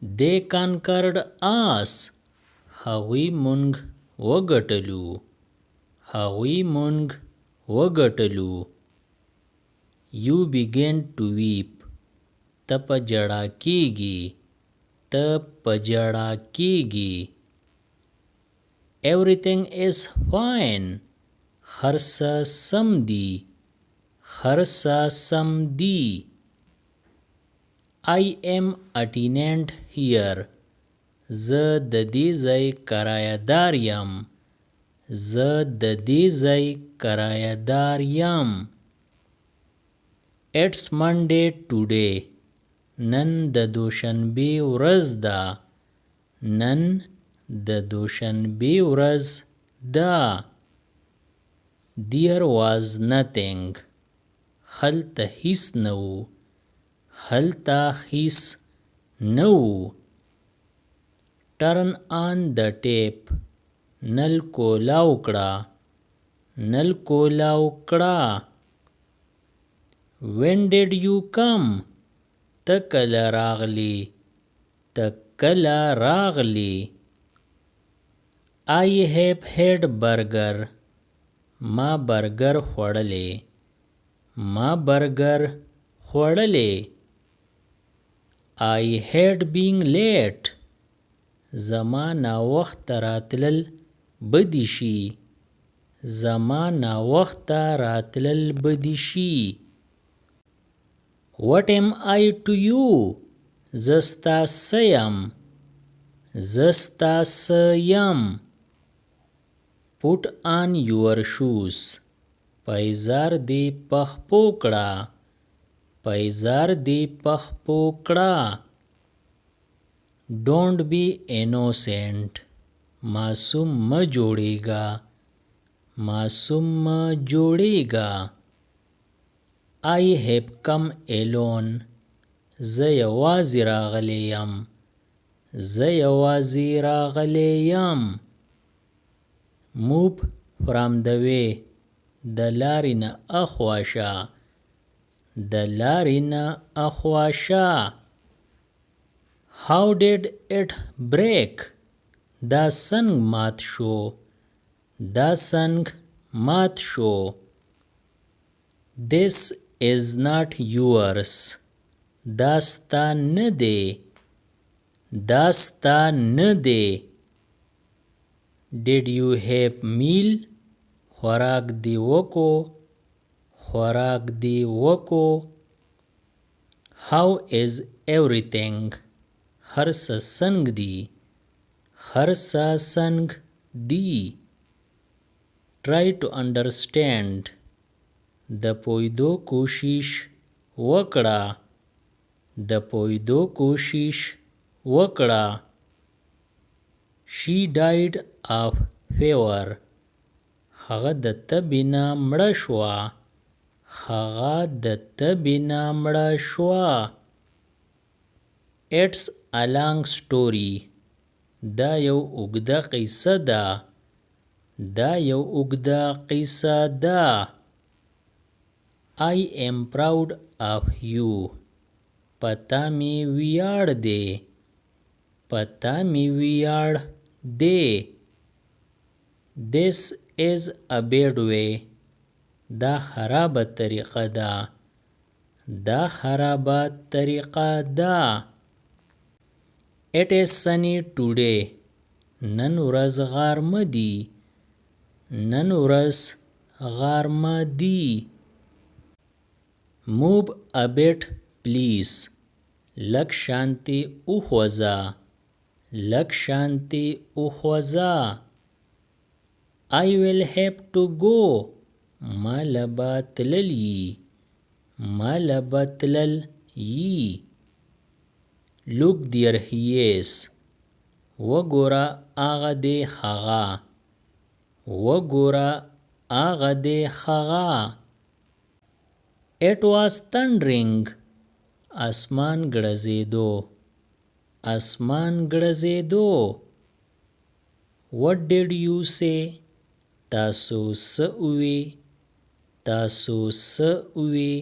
They conquered us. هغوی مونږ وګټلو. هغوی مونږ وګټلو. You began to weep. ته په ژړا کېږي. ته په ژړا کېږي. Everything is fine. هر څه سم دي. هر څه سم دي. I am a tenant here. زه د دې ځای کرایه‌دار یم. زه د دې ځای کرایه‌دار یم. It's Monday today. نن د دوشنبې ورځ ده. نن د دوشنبې ورځ ده. There was nothing. هلته هیڅ نه و. هلته هیڅ نه و. Turn on the tap. نل کولاو کړه. نل کولاو کړه. When did you come? ته کله راغلی. ته کله راغلی. I have had burger. ما برګر خوړلی. ما برګر خوړلی. I had been late. زما ناوخته راتلل بدی شي. زما ناوخته راتلل بدی شي. What am I to you? زه ستا څه یم. زه ستا څه یم. Put on your shoes. پایزار دې په خپو کړه. پایزار دې په خپو کړه. Don't be innocent. معصوم مه جوړېږه. معصوم مه جوړېږه. I have come alone. زه یوازې راغلی یم. زه یوازې راغلی یم. Move from the way. د لارې نه اخوا شه. د لارې نه اخوا شه. How did it break? دا څنګ مات شو. دا څنګ مات شو. This is not yours. دا ستا نه دی. دا ستا نه دی. Did you have meal? خوراک دی وکو. خوراک دی وکو. How is everything? هر څه څنګ دی. هر څه څنګ دی. Try to understand. د پوهېدو کوشش وکړه. د پوهېدو کوشش وکړه. She died of fever. هغه د تبې نه مړه شوه. هغه د تبې نه مړه شوه. It's a long story. دا یو اوږده قصه ده. دا یو اوږده قصه ده. I am proud of you. پتا می ویاړ دی. پتا می ویاړ دی. This is a bad way. دا خرابه طریقه ده. دا خرابه طریقه ده. It is sunny today. نن ورځ غرمه دی. نن ورځ غرمه دی. Move a bit please. لږ شانتې وخوځه. لږ شانتې وخوځه. I will have to go. ما لبه تلل یي. ما لبه تلل یي. Look there he is. وګوره هغه دی هغه. وګوره هغه دی هغه. It was thundering. اسمان ګړزېدو. اسمان ګړزېدو. What did you say? تاسو څه ووی. تاسو څه ووی.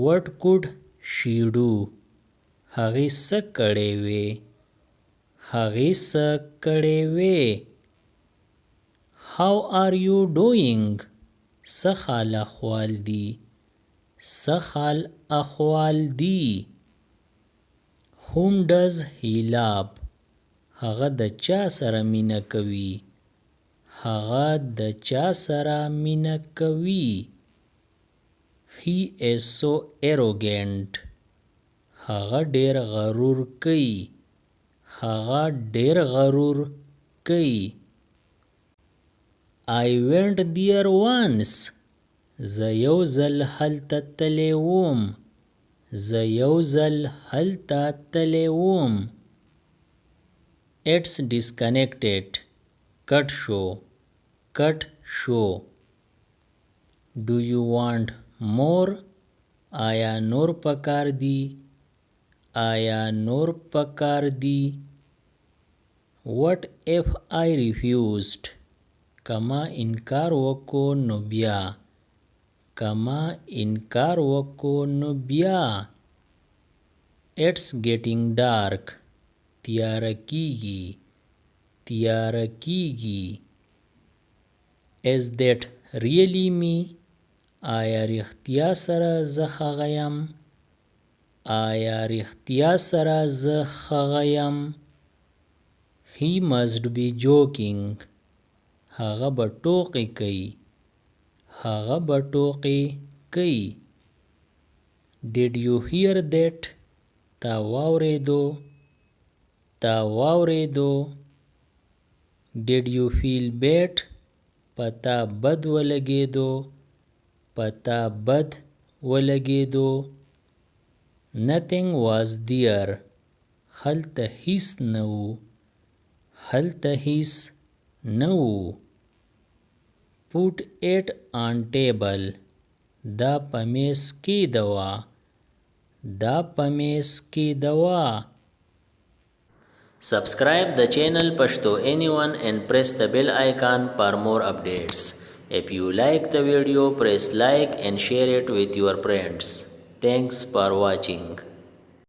What could she do? هغې څه کړی وې؟ هغې څه کړی وې؟ How are you doing? څه حال احوال دي؟ څه حال احوال دي؟ Whom does he love? هغه د چا سره مینه کوي؟ هغه د چا سره مینه کوي؟ He is so arrogant. هغه ډیر غرور کوي. هغه ډیر غرور کوي. I went there once. زه یو ځل هلته تللی وم. زه یو ځل هلته تللی وم. It's disconnected. کټ شو. کټ شو. Do you want more? آیا نور پکار دی؟ آیا نور پکار دی؟ What if I refused? کما انکار وکو نو بیا. کما انکار وکو نو بیا. It's getting dark. تیاره کیږي. تیاره کیږي. Is that really me? آیا رښتیا سره زه هغه یم؟ آیا رښتیا سره زه هغه یم؟ He must be joking. هغه به ټوقې کوي. هغه به ټوقې کوي. Did you hear that? تا واورېدو؟ تا واورېدو؟ Did you feel bad? پتا بد ولګېدو؟ پتا بد ولګېدو؟ Nothing was there. هلته هیڅ نه و. هلته هیڅ نه و. Put it on table. دا په میز کېږدوه. دا په میز کېږدوه. Subscribe the channel Pashto Anyone and press the bell icon for more updates. If you like the video, press like and share it with your friends. Thanks for watching.